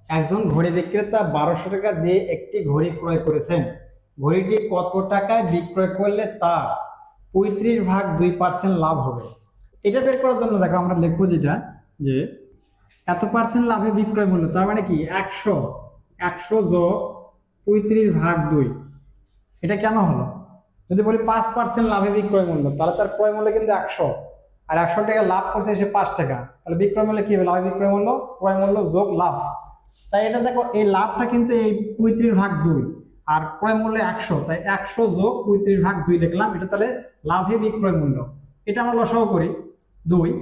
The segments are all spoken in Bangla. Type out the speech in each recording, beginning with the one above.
একজন ঘড়ি বিক্রেতা 1200 টাকা দিয়ে একটি ঘড়ি ক্রয় করেছেন। ঘড়িটি কত টাকায় বিক্রয় করলে তার 35 ভাগ 2% লাভ হবে? এটা বের করার জন্য দেখো আমরা লিখবো যেটা, যে এত পার্সেন্ট লাভে বিক্রয় মূল্য, তার মানে কি 100 যোগ 35 ভাগ 2। এটা কেন হলো? যদি বলি 5% লাভে বিক্রয় মূল্য, তাহলে তার ক্রয় মূল্য কিন্তু 100, আর 100 টাকা লাভ করছে সে 5 টাকা, তাহলে বিক্রয় মূল্য কি হবে? লাভ বিক্রয় মূল্য, ক্রয় মূল্য যোগ লাভ। তাই এটা দেখো, এই লাভটা কিন্তু এই 35 ভাগ 2, আর ক্রয় মূল্য 100, তাই 100 যোগ 35 ভাগ 2 লিখলাম। এটা তাহলে লাভে বিক্রয় মূল্য। এটা আমরা লসাগু করি 2,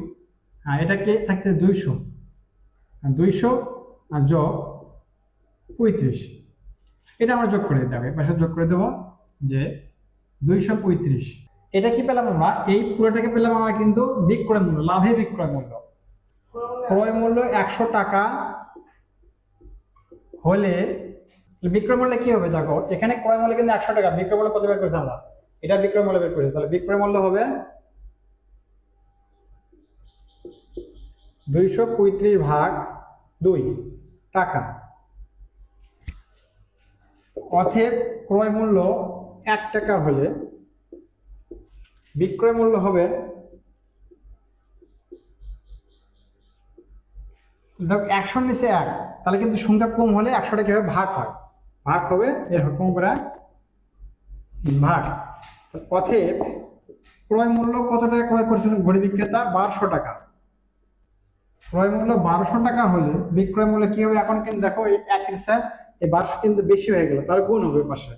হ্যাঁ এটা কি থাকছে 200 আর যোগ 35, এটা আমরা যোগ করে দিতে হবে, পাশে যোগ করে দেবো যে 235। এটা কি পেলাম আমরা? এই পুরোটাকে পেলাম আমরা কিন্তু বিক্রয় মূল্য, লাভে বিক্রয় মূল্য। ক্রয় মূল্য 100 টাকা হলে বিক্রয় মূল্য কি হবে? দেখো এখানে ক্রয় মূল্য কিন্তু 100 টাকা, বিক্রয় মূল্য কত বের করেছি আমরা? এটা বিক্রয় মূল্য বের করেছি, তাহলে বিক্রয় মূল্য হবে 235 ভাগ 2 টাকা। অতএব ক্রয় মূল্য 1 টাকা হলে বিক্রয় মূল্য হবে, দেখো 100 নিচে 1, তাহলে কিন্তু সংখ্যা কম হলে 100টা কিভাবে ভাগ হয়? ভাগ হবে এরকম করে ভাগ। অতএব ক্রয় মূল্য কত টাকা ক্রয় করেছিলেন ঘড়ি বিক্রেতা? 1200 টাকা। ক্রয় মূল্য 1200 টাকা হলে বিক্রয় মূল্য কি হবে? এখন কিন্তু দেখো এই 1-এর চেয়ে এই 1200 কিন্তু বেশি হয়ে গেল, তার গুণ হবে পাশে।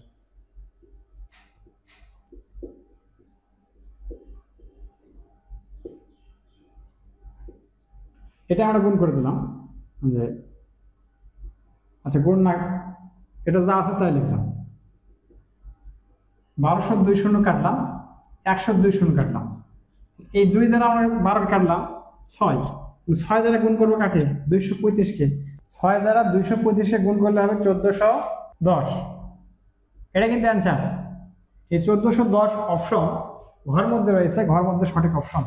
এটা আমরা গুণ করে দিলাম, যে আচ্ছা গুণ না, এটা যা আছে তাই লিখলাম। 1200 2 শূন্য কাটলাম, 100 2 শূন্য কাটলাম, এই 2 দ্বারা আমরা 12 কাটলাম 6 দ্বারা গুণ করবো কাকে? 235-কে। 6 দ্বারা 235-কে গুণ করলে হবে 1410। এটা কিন্তু অ্যান্সার। এই 1410 অপশন ঘর মধ্যে রয়েছে, ঘর মধ্যে সঠিক অপশন।